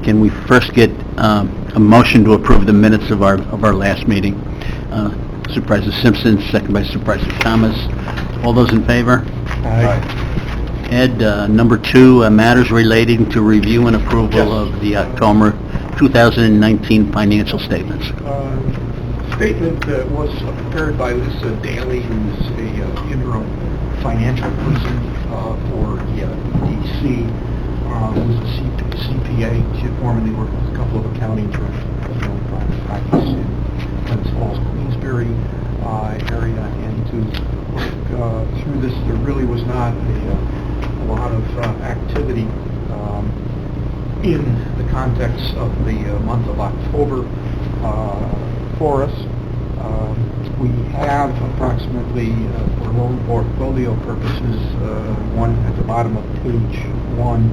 Can we first get a motion to approve the minutes of our last meeting? Supervisor Simpson, second by Supervisor Thomas. All those in favor? Ed, number 2, matters relating to review and approval of the October 2019 financial statements. Statement that was prepared by Lisa Daly, who's a interim financial person for EDC, who's a CPA. She formerly worked with a couple of accounting firms, private practice in Glens Falls, Queensbury area, and to work through this. There really was not a lot of activity in the context of the month of October for us. We have approximately, for loan portfolio purposes, one at the bottom of page 1,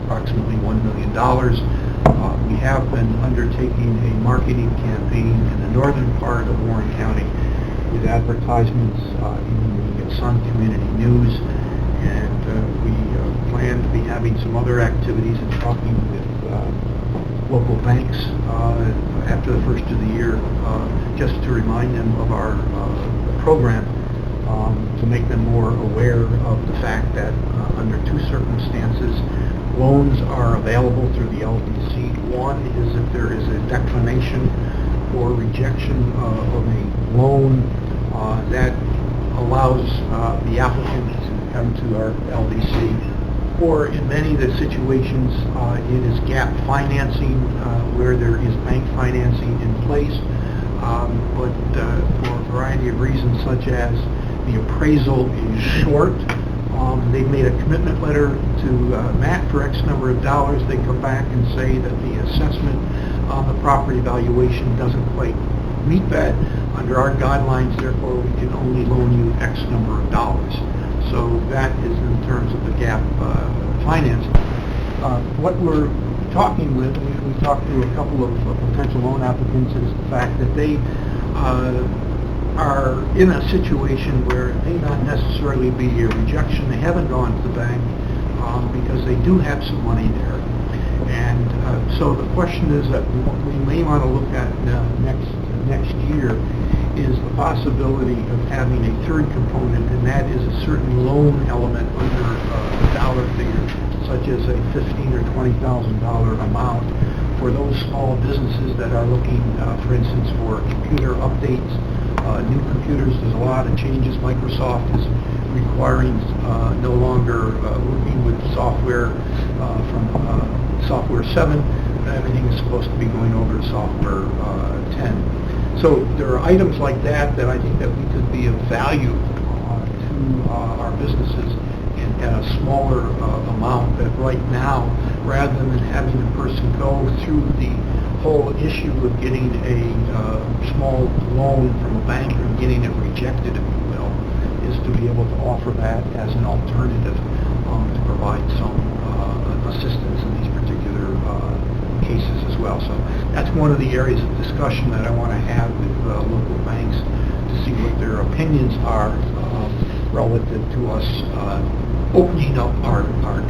approximately $1 million. We have been undertaking a marketing campaign in the northern part of Warren County with advertisements in the Sun Community News, and we plan to be having some other activities and talking with local banks after the first of the year, just to remind them of our program, to make them more aware of the fact that under 2 circumstances, loans are available through the LDC. One is if there is a declination or rejection of a loan that allows the applicant to come to our LDC. Or in many of the situations, it is gap financing, where there is bank financing in place, but for a variety of reasons, such as the appraisal is short, they've made a commitment letter to Matt for X number of dollars. They come back and say that the assessment on the property valuation doesn't quite meet that. Under our guidelines, therefore, we can only loan you X number of dollars. So that is in terms of the gap financing. What we're talking with, we talked to a couple of potential loan applicants, is the fact that they are in a situation where it may not necessarily be a rejection. They haven't gone to the bank because they do have some money there. And so the question is that what we may want to look at next year is the possibility of having a third component, and that is a certain loan element under a dollar figure, such as a $15,000 or $20,000 amount for those small businesses that are looking, for instance, for computer updates, new computers. There's a lot of changes. Microsoft is requiring no longer working with software from software 7. Everything is supposed to be going over to software 10. So there are items like that I think that we could be of value to our businesses at a smaller amount. That right now, rather than having a person go through the whole issue of getting a small loan from a bank and getting it rejected, if you will, is to be able to offer that as an alternative to provide some assistance in these particular cases as well. So that's one of the areas of discussion that I want to have with local banks, to see what their opinions are relative to us opening up our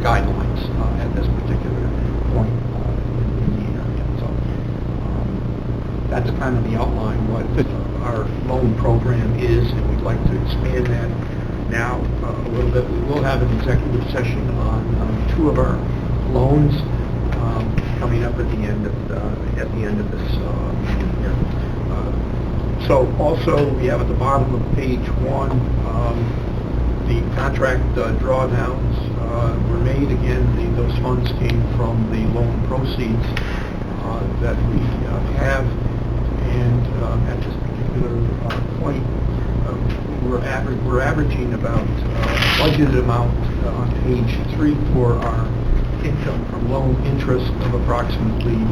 guidelines at this particular point in the area. So that's kind of the outline what our loan program is, and we'd like to expand that now a little bit. We will have an executive session on 2 of our loans coming up at the end of this meeting here. So also we have at the bottom of page 1 the contract drawdowns were made. Again, those funds came from the loan proceeds that we have, and at this particular point we're averaging about budgeted amount on page 3 for our income from loan interest of approximately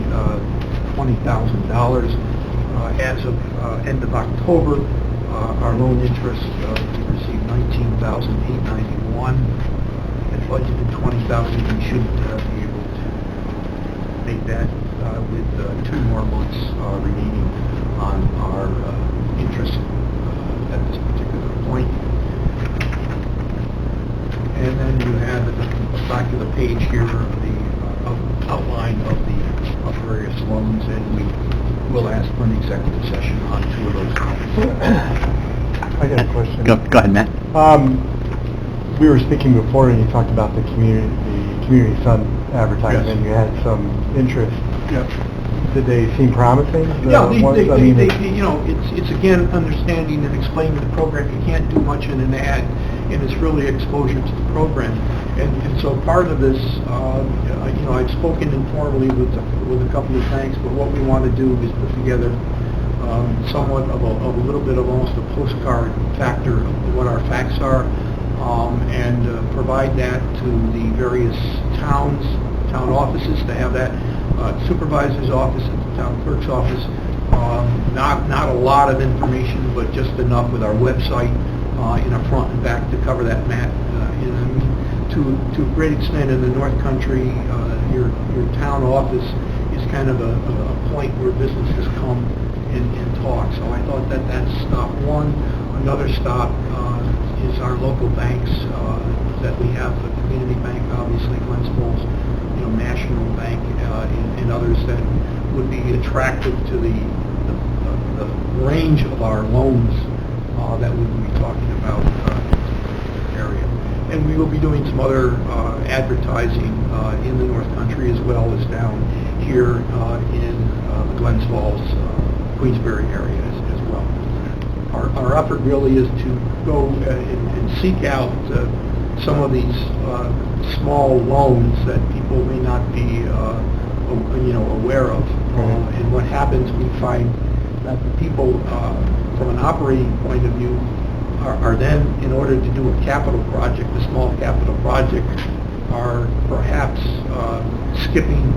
$20,000. As of end of October, our loan interest, we received $19,891 and budgeted $20,000. We should be able to make that with 2 more months remaining on our interest at this particular point. And then you have at the back of the page here the line of the various loans, and we will ask for an executive session on 2 of those. I got a question. Go ahead, Matt. We were speaking before, and you talked about the community fund advertising. Yes. You had some interest. Yep. Did they seem promising? Yeah, You know, it's again understanding and explaining the program. You can't do much in an ad, and it's really exposure to the program. And so part of this, I've spoken informally with a couple of banks, but what we want to do is put together somewhat of a little bit of almost a postcard factor of what our facts are, and provide that to the various town offices to have that. Supervisor's office and the town clerk's office. Not a lot of information, but just enough with our website in a front and back to cover that, Matt. To a great extent in the North Country, your town office is kind of a point where businesses come and talk. So I thought that's stop one. Another stop is our local banks that we have, the community bank, obviously, Glens Falls, National Bank, and others that would be attractive to the range of our loans that we will be talking about area. And we will be doing some other advertising in the North Country as well as down here in the Glens Falls, Queensbury area as well. Our effort really is to go and seek out some of these small loans that people may not be aware of. And what happens, we find that the people from an operating point of view are then, in order to do a capital project, a small capital project, are perhaps skipping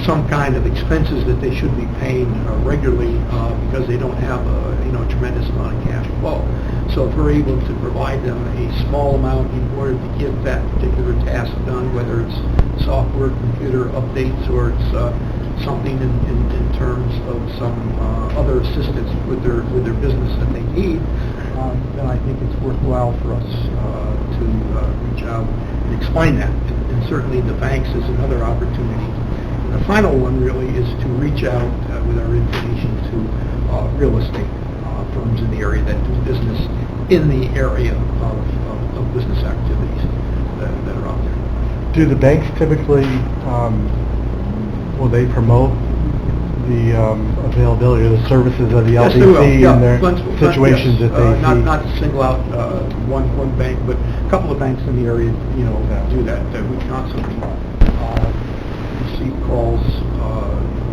some kind of expenses that they should be paying regularly because they don't have a tremendous amount of cash flow. So if we're able to provide them a small amount in order to get that particular task done, whether it's software, computer updates, or it's something in terms of some other assistance with their business that they need, then I think it's worthwhile for us to reach out and explain that. And certainly the banks is another opportunity. And the final one really is to reach out with our information to real estate firms in the area that do business in the area of business activities that are out there. Do the banks typically, will they promote the availability of the services of the Yes, LDC they will. Yeah, in their Glens- situations yes. that they see? Not to single out one bank, but a couple of banks in the area, do that we constantly receive calls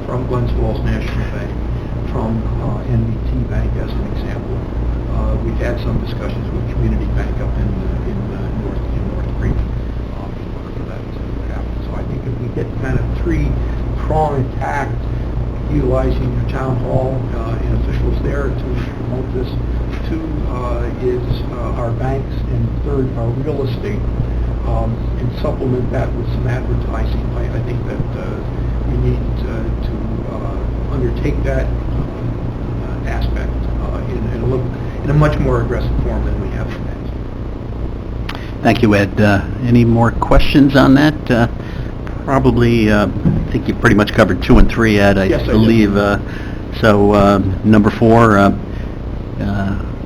from Glens Falls National Bank, from NBT Bank as an example. We've had some discussions with Community Bank up in North Creek in order for that to happen. So I think if we get kind of 3-prong attack, utilizing your town hall and officials there to promote this. 2 is our banks, and 3rd, our real estate, and supplement that with some advertising. I think that we need to undertake that aspect in a much more aggressive form than we have in the past. Thank you, Ed. Any more questions on that? Probably, I think you pretty much covered 2 and 3, Ed, I Yes, I did. believe. So, number 4,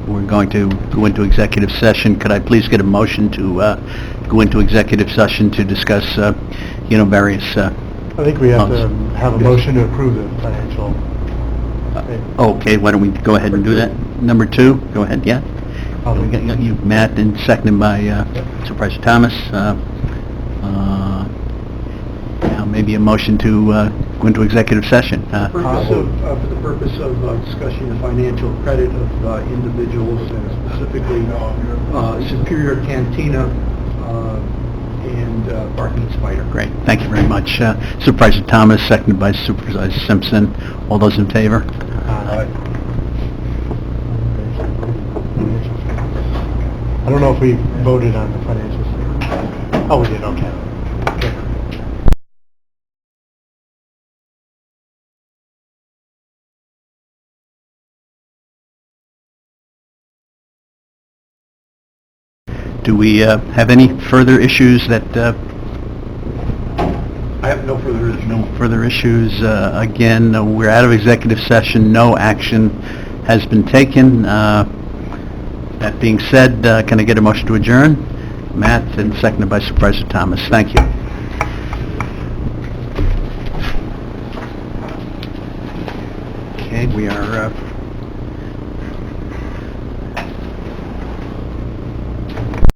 we're going to go into executive session. Could I please get a motion to go into executive session to discuss, various... I think we have to funds? have a Yes. motion to approve the financial. Okay, why don't we go ahead and do that? Number 2, go ahead, yeah? I'll We make- got you, Matt, and seconded by Supervisor Thomas. Now, maybe a motion to go into executive session. For the purpose of discussing the financial credit of individuals, and specifically Superior Cantina and Barking Spider. Great, thank you very much. Supervisor Thomas, seconded by Supervisor Simpson. All those in favor? I don't know if we voted on the financial statement. Oh, we did, okay. Okay. Do we have any further issues that I have no further issues. No further issues. Again, we're out of executive session. No action has been taken. That being said, can I get a motion to adjourn? Matt, and seconded by Supervisor Thomas. Thank you. Okay, we are